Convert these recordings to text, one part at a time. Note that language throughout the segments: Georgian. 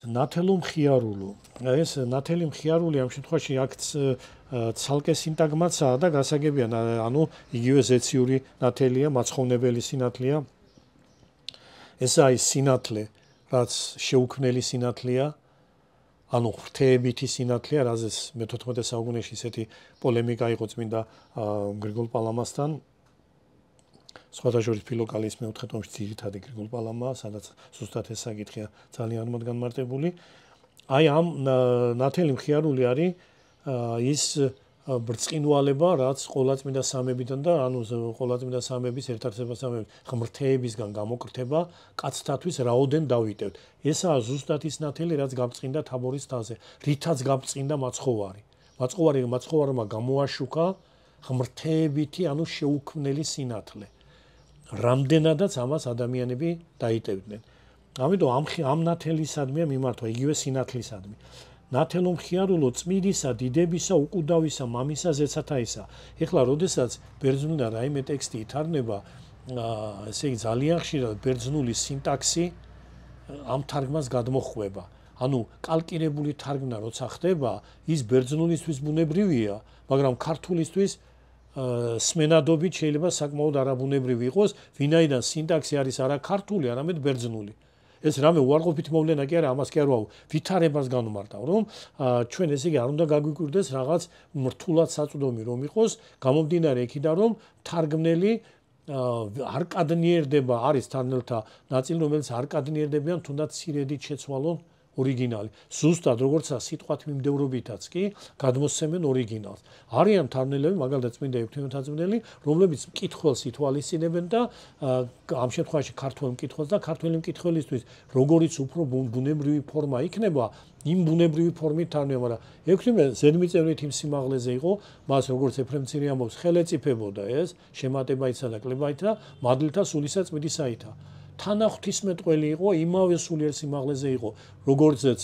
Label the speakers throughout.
Speaker 1: ნათელო მხიარულო. ეს ნათელი მხიარული ამ შემთხვევაში აქ ცალკე სინტაგმაცაა და გასაგებია, ანუ იგივე ზეციური ნათელია, მაცხოვნებელი სინათლეა. ესა ის სინათლე, რაც შეუქმნელი სინათლეა, ანუ ღვთაებითი სინათლეა, რაზეც მე-14 საუკუნეში ისეთი პოლემიკა იყო წმინდა გრიგოლ პალამასთან. სხვათა შორის ფილოკალის მეოთხე ტომში ძირითადი გრიგოლ პალამაა, სადაც ზუსტად ეს საკითხია ძალიან განმარტებული. აი ამ ნათელი მხიარული არის ის ბრწყინვალება, რაც ყოლაწმინდა სამებიდან და ანუ ყოლაწმინდა სამების ერთ-ერთი სამების ღმრთეებისგან გამოკრთება კაცთათვის რაოდენ დავიტევთ. ესაა ზუსტად ის ნათელი, რაც გამწყინდა თაბორის თაზე, რითაც გამწყინდა მაცხოვარი. მაცხოვარმა გამოაშუქა ღმრთეებითი, ანუ შეუქმნელი სინათლე. რამდენადაც ამას ადამიანები დაიტევდნენ. ამიტომ ამ ნათელისადმია მიმართვა იგივე სინათლისადმი. ნათელო მხიარულო წმიდისა, დიდებისა, უკუდავისა, მამისა, ზეცათაისა. ეხლა როდესაც ბერძნულიდან რაიმე ტექსტი ითარგმნება, ესე იგი ძალიან ხშირად ბერძნული სინტაქსი ამ თარგმანს გადმოხვება. ანუ კალკირებული თარგმნა როცა ხდება, ის ბერძნულისთვის ბუნებრივია, მაგრამ ქართულისთვის სმენადობით შეიძლება საკმაოდ არაბუნებრივი იყოს, ვინაიდან სინტაქსი არის არა ქართული, არამედ ბერძნული. ეს რამე უარყოფითი მოვლენა კი არა, ამას კი არ ვაუ, ვითარებას განვმარტავ, რომ ჩვენ ესე იგი არ უნდა გაგვიკვირდეს რაღაც რთულად საწვდომი რომ იყოს, გამომდინარე იქიდან რომ თარგმნელი არ კადნიერდება, არის თარგმნელთა ნაწილი, რომელიც არ კადნიერდებიან თუნდაც ცირედით შეცვალონ ორიგინალი. ზუსტად როგორცა სიტყვათ მიმდევრობითაც კი გადმოსცემენ ორიგინალს. არიან თარგმნელები, მაგალითად წმინდა ექვთიმე, რომლებიც მკითხველს ითვალისწინებენ და ამ შემთხვევაში ქართველ მკითხველს და ქართველი მკითხველისთვის როგორიც უფრო ბუნებრივი ფორმა იქნება, იმ ბუნებრივი ფორმით თარგმნება, მაგრამ ექვთიმე ზედმიწევრით იმ სიმაღლეზე იყო, მას როგორც ეფრემ მცირე ამბობს, ხელეწიფებოდა ეს შემატებაიცა და კლებაითა, მადლთა სულისა წმიდისაითა. თანაღვთისმეტყველი იყო, იმავე სულიერ სიმაღლეზე იყო, როგორცაც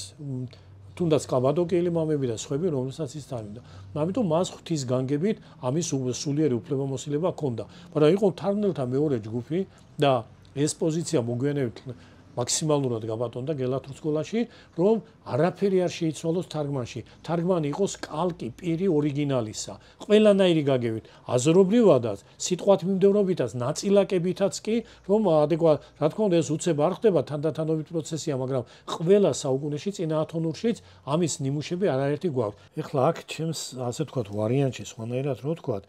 Speaker 1: თუნდაც კაბადოკიელი მამები და სხვები, რომელსაც ის თარგმნიდა. ამიტომ მას ღვთის განგებით ამის სულიერი უფლებამოსილება ჰქონდა. მაგრამ იყო თარგმნელთა მეორე ჯგუფი და ეს პოზიცია მოგვიანებით მაქსიმალურად გაბატონდა გელათურ სკოლაში, რომ არაფერი არ შეიცვალოს თარგმანში. თარგმანი იყოს კალკი, პირი ორიგინალისა. ყველანაირი გაგებით, აზრობრივადაც, სიტყვათ მიმდევრობითაც, ნაწილაკებითაც კი, რომ რა თქმა უნდა, ეს უცებ არ ხდება, თანდათანობით პროცესია, მაგრამ ყველა საუკუნეში წინა ათონურშიც ამის ნიმუშები არაერთი გვაქვს. ეხლა აქ ჩემს ასე ვთქვათ ვარიანტში სხვანაირად რო ვთქვათ,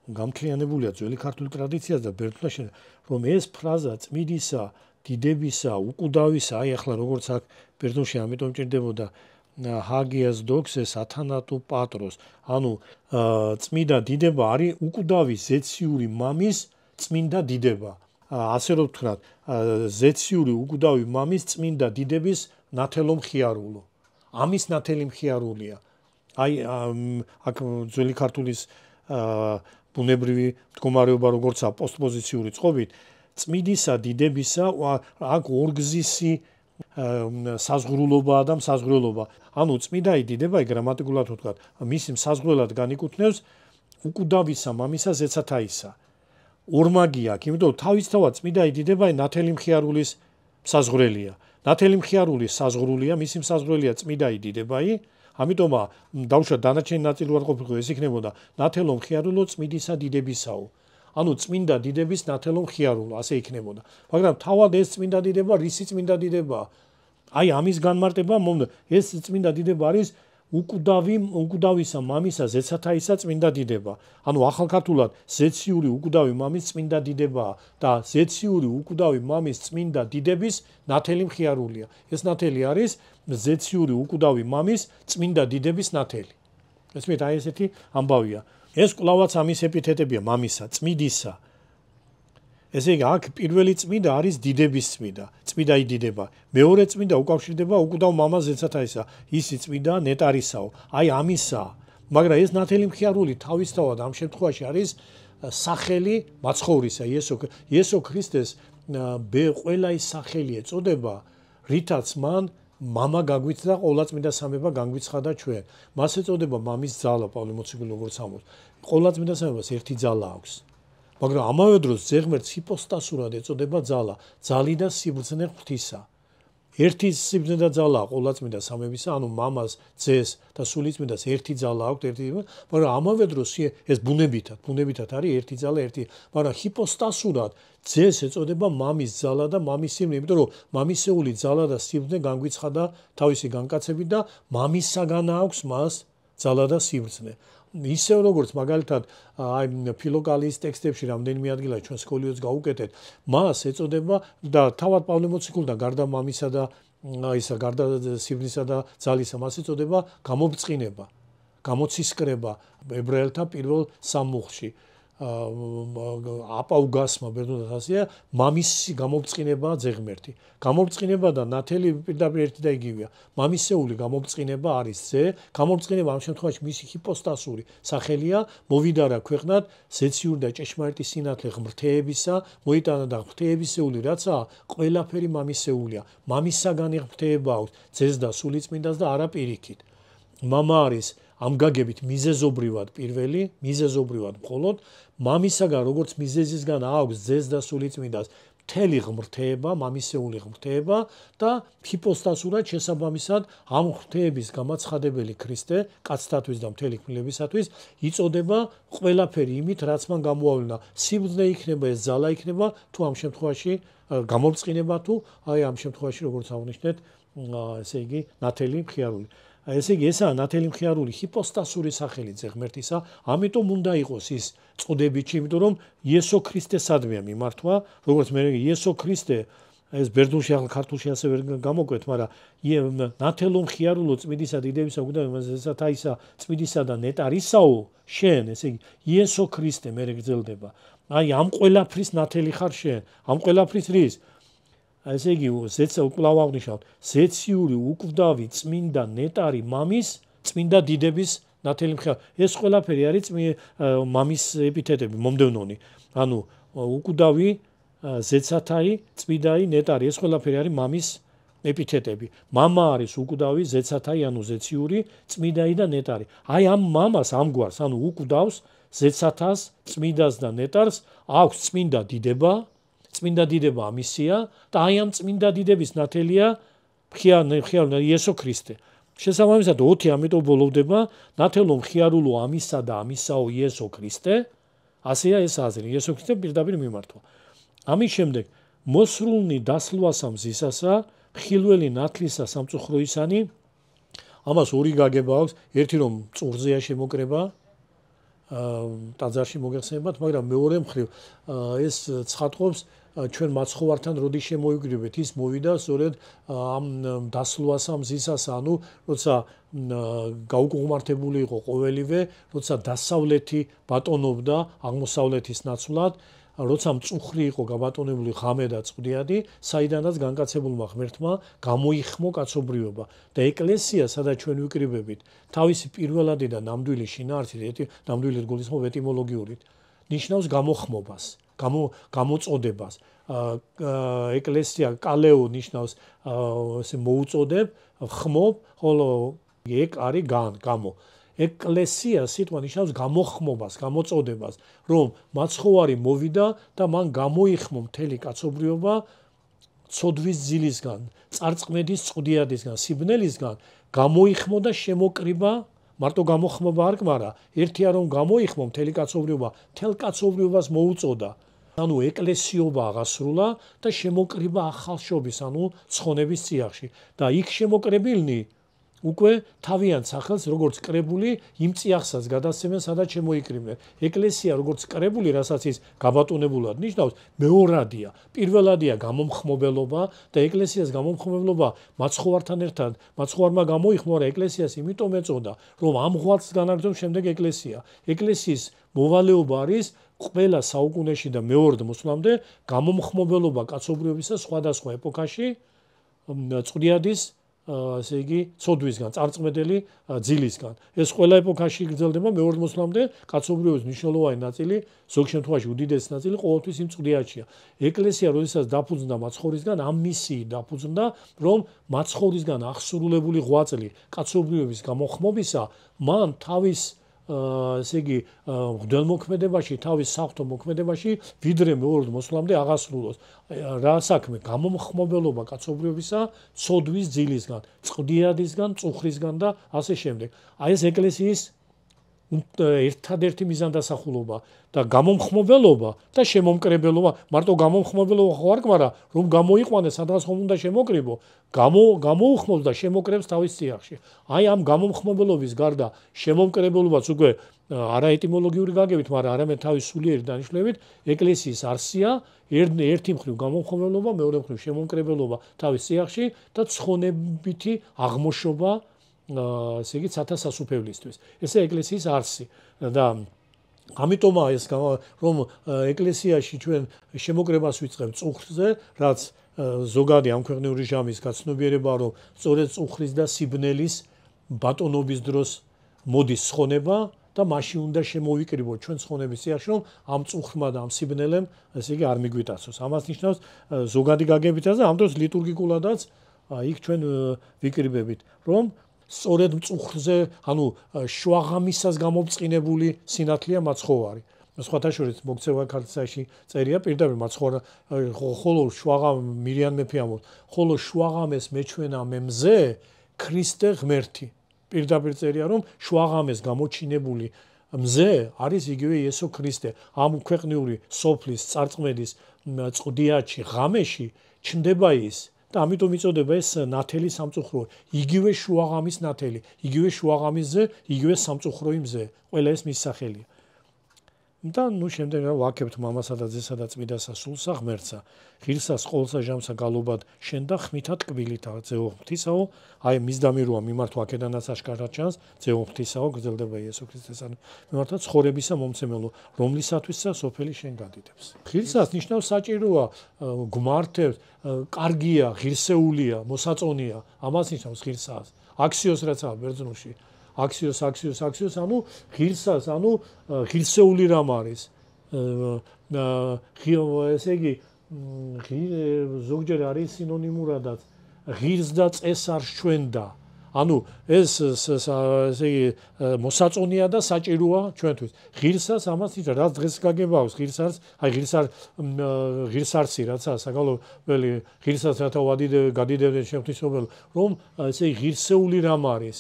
Speaker 1: გამთლიანებულია ძველი ქართული ტრადიცია და ბერძნულში, რომ ეს ფრაზა წმიდისა დიდებისა, უკუდავისა, აი ახლა როგორც აქ ბერძნულში ამიტომ ჭირდებოდა ჰაგიას დოქსეს ათანატუ პატროს, ანუ წმიდა დიდება არის უკუდავის ზეციური მამის წმინდა დიდება. ასე რომ ვთქვათ, ზეციური უკუდავი მამის წმინდა დიდების ნათელო მხიარულო. ამის ნათელი მხიარულია. აი აქ ძველი ქართულის ბუნებრივი მდგომარეობა როგორცა პოსტპოზიციური წყობით წმიდისა დიდებისა აქ ორგზისი საზღრულობაა და საზღვრელობა. ანუ წმიდაი დიდებაი გრამატიკულად ვთქვათ, მისი საზღვრელად განიკუთვნებს უკუდავისა მამისა ზეცათაისა. ორმაგი აქვს, იმიტომ თავისთავად წმიდაი დიდებაი ნათელი მხიარულის საზღვრელია. ნათელი მხიარულის საზღვრულია, მისი საზღვრელია წმიდაი დიდებაი. ამიტომ დავუშვათ დანარჩენი ნაწილი უარყოფითი ეს იქნებოდა ნათელო მხიარულო წმიდისა დიდებისაო. ანუ წმინდა დიდების ნათელო მხიარულო, ასე იქნებოდა. მაგრამ თავად ეს წმინდა დიდება, რისი წმინდა დიდებაა? აი ამის განმარტება მომდა. ეს წმინდა დიდება არის უკუდავისა მამისა ზეცათაისა წმინდა დიდება. ანუ ახალქართულად ზეციური უკუდავი მამის წმინდა დიდებაა და ზეციური უკუდავი მამის წმინდა დიდების ნათელი მხიარულია. ეს ნათელი არის ზეციური უკუდავი მამის წმინდა დიდების ნათელი. ესმით, აი ესეთი ამბავია. ეს კვლავაც ამის ეპითეტებია მამისა, წმიდისა. ესე იგი, აქ პირველი წმიდა არის დიდების წმიდა, წმიდაი დიდება. მეორე წმიდა უკავშირდება უკუდავ მამას ზეცათაისა, ისი წმიდა ნეტარისაო. აი ამისა. მაგრამ ეს ნათელი მხიარული თავისთავად ამ შემთხვევაში არის სახელი მაცხოვრისა, იესო ქრისტეს ყველა ის სახელი ეწოდება, რითაც მან მამა გაგვიცხდა, ყოლაწმინდა სამება განგვიცხადა ჩვენ. მას ეწოდება მამის ძალა, პავლე მოციქული როგორც ამბობს. ყოლაწმინდა სამებას ერთი ძალა აქვს. მაგრამ ამავე დროს ზეღმერთს ჰიპოსტასურად ეწოდება ძალა, ძალი და სიბრძნე ღვთისა. ერთი სიბრძნე და ძალაა ყოვლადწმინდა სამებისა, ანუ მამას, ძეს და სულიწმინდას ერთი ძალა აქვს, მაგრამ ამავე დროს ეს ბუნებითად არის ერთი ძალა, მაგრამ ჰიპოსტასურად ძეს ეწოდება მამის ძალა და მამის სიბრძნე, იმიტომ რომ მამისეული ძალა და სიბრძნე განგვიცხადა თავისი განკაცებით და მამისაგან აქვს მას ძალა და სიბრძნე. ისევ როგორც მაგალითად აი ფილოკალის ტექსტებში რამდენიმე ადგილას ჩვენ სკოლიოც გავუკეთეთ, მას ეწოდება და თავად პავლე მოციქულთან გარდა მამისა და გარდა სიბრძნისა და ძალისა მას ეწოდება გამობწყინება, გამოცისკრება ებრაელთა პირველ სამუხში. აპაუგასმა ბერძნულად ასეა, მამის გამობწყინებაა ძეღმერთი. გამობწყინება და ნათელი პირდაპირ ერთი და იგივეა. მამისეული გამობწყინება არის ძე, გამობწყინება ამ შემთხვევაში მისი ჰიპოსტასური სახელია, მოვიდა რა ქვეყნად ზეციური და ჭეშმარიტი სინათლე ღმრთეებისა, მოიტანა და ღმრთეებისეული რაცაა, ყველაფერი მამისეულია. მამისაგან ღმრთეება აქვს, ძეს და სულიწმინდას და არა პირიქით. მამა არის ამ გაგებით მიზეზობრივად პირველი, მიზეზობრივად მხოლოდ მამისაგან როგორც მიზეზისგან აქვს ძეს და სულიწმინდას მთელი ღმრთეება, მამისეული ღმრთეება და ჰიპოსტასურად შესაბამისად ამ ღმრთეების გამაცხადებელი ქრისტე, კაცთათვის და მთელი ქმელებისათვის იწოდება ყველაფერი იმით, რაც მან გამოავლინა. სიბრძნე იქნება, ეს ძალა იქნება, თუ ამ შემთხვევაში გამობწყინება თუ აი ამ შემთხვევაში როგორც აღნიშნეთ, ესე იგი ნათელი მხიარული. ესე იგი ესაა ნათელი მხიარული ჰიპოსტასური სახელი ღმერთისა, ამიტომ უნდა იყოს ის წოდებითი, იმიტომ რომ იესო ქრისტესადმეა მიმართვა, როგორც მე იესო ქრისტე ეს ბერძნულში ახლა ქართულში ასე ვერ გამოკვეთ, მაგრამ ნათელო მხიარულო წმინდისა დიდებისა გუდაისა თაისა წმინდისა და ნეტარისაო შენ, ესე იგი იესო ქრისტე მე გრძელდება. აი ამ ყველაფრის ნათელი ხარ შენ, ამ ყველაფრის რის ესე იგი ზეცა უკვლავ აღნიშნავთ ზეციური უკვდავი წმინდა ნეტარი მამის წმინდა დიდების ნათელი მხიარული. ეს ყველაფერი არის მამის ეპითეტები მომდევნონი. ანუ უკვდავი ზეცათაი წმინდაი ნეტარი, ეს ყველაფერი არის მამის ეპითეტები. მამა არის უკვდავი ზეცათაი, ანუ ზეციური წმინდაი და ნეტარი. აი ამ მამას ამგვარს, ანუ უკვდავს ზეცათას წმინდას და ნეტარს აქვს წმინდა დიდება, წმინდა დიდება ამისია და აი ამ წმინდა დიდების ნათელია მხიარული იესო ქრისტე. შესაბამისად 4 ამიტომ ბოლოვდება ნათელო მხიარულო ამისა და ამისაო იესო ქრისტე. ასეა ეს აზრი, იესო ქრისტე პირდაპირ მიმართვა. ამის შემდეგ მოსრულნი დასლვასა მზისასა, ხილველი ნათლისა სამწუხროისანი. ამას ორი გაგება აქვს, ერთი რომ წურზეა შემოკრება, ტაძარში მოგეხსენებათ, მაგრამ მეორე მხრივ ეს ცხადყოფს ჩვენ მაცხოვართან როდის შემოიგრიბეთ, ის მოვიდა სწორედ ამ დასლვასა მზისასა, ანუ როცა გაუკუღმართებული იყო ყოველივე, როცა დასავლეთი ბატონობდა აღმოსავლეთის ნაცვლად, როცა მწუხრი იყო გაბატონებული ღამე და წვდიადი, საიდანაც განკაცებულმა ღმერთმა გამოიხმო კაცობრიობა და ეკლესია, სადაც ჩვენ ვიკრიბებით, თავისი პირველადი და ნამდვილი შინაარსით, ნამდვილად გულისხმობ ეტიმოლოგიურით, ნიშნავს გამოხმობას, გამოწოდებას. ეკლესია კალეო ნიშნავს ესე მოუწოდებ, ხმობ, ხოლო ეგ არის გამო. ეკლესია სიტყვა ნიშნავს გამოხმობას, გამოწოდებას, რომ მაცხოვარი მოვიდა და მან გამოიხმო მთელი კაცობრიობა ცოდვის ძილისგან, წარწმედის წვდიადისგან, სიბნელისგან, გამოიხმო და შემოკრიბა, მარტო გამოხმობა არ გმარა, ერთია რომ გამოიხმო მთელი კაცობრიობა, მთელ კაცობრიობას მოუწოდა. ანუ ეკლესიობა აღასრულა და შემოკრიბა ახალშობის, ანუ ცხონების წიაღში და იქ შემოკრებილნი უკვე თავიანთ სახელს როგორც კრებული იმ წიაღსაც გადასცემენ, სადაც შემოიკრიბნენ. ეკლესია როგორც კრებული, რასაც ის გაბატონებულად ნიშნავს, მეორადია. პირველადია გამომხმობელობა და ეკლესიას გამომხმობელობა მაცხოვართან ერთად, მაცხოვარმა გამოიხმო რა ეკლესიას იმიტომ ეწოდა, რომ ამ ღვაწლს განაგრძობს შემდეგ ეკლესია. ეკლესიის მოვალეობა არის ყველა საუკუნეში და მეორედ მოსვლამდე გამომხმობელობა კაცობრიობისა სხვადასხვა ეპოქაში წვდიადის ასე იგი ცოდვისგან, წარწმედელი ძილისგან. ეს ყველა ეპოქაში გრძელდება მეორე მოსვლამდე კაცობრიობის მნიშვნელოვანი ნაწილი, ზოგ შემთხვევაში უდიდესი ნაწილი ყოველთვის იმ წვდიადშია. ეკლესია როდესაც დაფუძნდა მაცხოვრისგან, ამ მისიით დაფუძნდა, რომ მაცხოვრისგან აღსრულებული ღვაწლი კაცობრიობის გამოხმობისა, მან თავის ესე იგი მღვდელმოქმედებაში, თავის საღვთო მოქმედებაში ვიდრე მეორე მოსვლამდე აღასრულოს. რა საქმე? გამომხმობელობა კაცობრიობისა ცოდვის ძილისგან, წყდიადისგან, წუხრისგან და ასე შემდეგ. აი ეს ეკლესიის ერთადერთი მიზანდასახულობა და გამომხმობელობა და შემომკრებელობა, მარტო გამომხმობელობა ხო არ ყვარა, რომ გამოიყვანეს, სადღაც ხომ უნდა შემოკრიბო, გამოუხმობს და შემოკრებს თავის წიაღში. აი ამ გამომხმობელობის გარდა შემომკრებელობაც უკვე არა ეტიმოლოგიური გაგებით, მაგრამ არამედ თავის სულიერი დანიშნულებით ეკლესიის არსია ერთი მხრივ გამომხმობელობა, მეორე მხრივ შემომკრებელობა თავის წიაღში და ცხონებითი აღმოშობა ესე იგი ცათასასუფევლისთვის. ესე ეკლესიის არსი და ამიტომაა ეს რომ ეკლესიაში ჩვენ შემოკრებას ვიწყებთ წუხრზე, რაც ზოგადი ამ ქვეყნიური ჟამის გაცნობიერებაა, რომ სწორედ წუხრის და სიბნელის ბატონობის დროს მოდის ცხონება და მაშინ უნდა შემოვიკრიბოთ ჩვენ ცხონების წიაღში, რომ ამ წუხრმა და ამ სიბნელემ ესე იგი არ მიგვიტაცოს. ამას ნიშნავს ზოგადი გაგებითაც და ამ დროს ლიტურგიკულადაც იქ ჩვენ ვიკრიბებით, რომ სწორედ მწუხრზე, ანუ შვაღამისას გამომწყინებული სინათლეა მაცხოვარი. სხვათა შორის მოქცევა ქართლში წერია პირდაპირ მაცხოვარ ხოლო შვაღამ მირიან მეფე ამბობს, ხოლო შვაღამეს მეჩვენა მე მზე ქრისტე ღმერთი. პირდაპირ წერია რომ შვაღამეს გამოჩინებული მზე არის იგივე იესო ქრისტე. ამ ქვეყნიური სოფლის წარწმედის წყდიაჩი ღამეში ჩნდება ის და ამიტომ იწოდება ეს ნათელი სამწუხრო, იგივე შუაღამის ნათელი, იგივე შუაღამისზე, იგივე სამწუხროი მზე. ყველა ეს მის სახელია. და ნუ შემდეგ ვაკებთ მამასა და ძესა და წმიდასა სულსა ღმერთსა, ღირსას ყოვლსა ჟამსა გალობად შენ და ხმითა ტკბილითა ძეო ღვთისაო, აი მის დამიროა მიმართვა აქედანაც აშკარად ჩანს, ძეო ღვთისაო გრძელდება იესო ქრისტესთან მიმართვა ცხოვრებისა მომცემელო, რომლისათვისა სოფელი შენ გადიდებს. ღირსას ნიშნავს საჭიროა, გვმართებს, კარგია, ღირსეულია, მოსაწონია, ამას ნიშნავს ღირსას. აქსიოს რაცა ბერძნულში აქსიოს, ანუ ღირსას, ანუ ღირსეული რამ არის. ესე იგი ზოგჯერ არის სინონიმურადაც ღირს და წესარს ჩვენდა. ანუ ეს ესე იგი მოსაწონია და საჭიროა ჩვენთვის. ღირსას ამას ნიშნავს, რაც დღეს გაგებავს ღირსას, აი ღირსარსი რაცა საგალობელი ღირსას რათა გადიდებდნენ შეღვთისმოբელ, რომ ესე იგი ღირსეული რამ არის.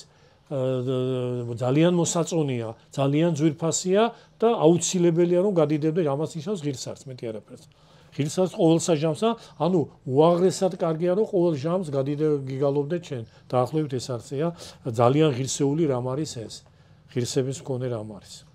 Speaker 1: ძალიან მოსაწონია, ძალიან ძვირფასია და აუცილებელია რომ გადიდებდე ამას ნიშნავს ღირსარს, მეტი არაფერს. ღირსას ყოველსა ჟამსა, ანუ უაღრესად კარგია რომ ყოველ ჟამს გიგალობდე ჩვენ. დაახლოებით ეს არცია, ძალიან ღირსეული რამ არის ეს. ღირსების მქონე რამ არის.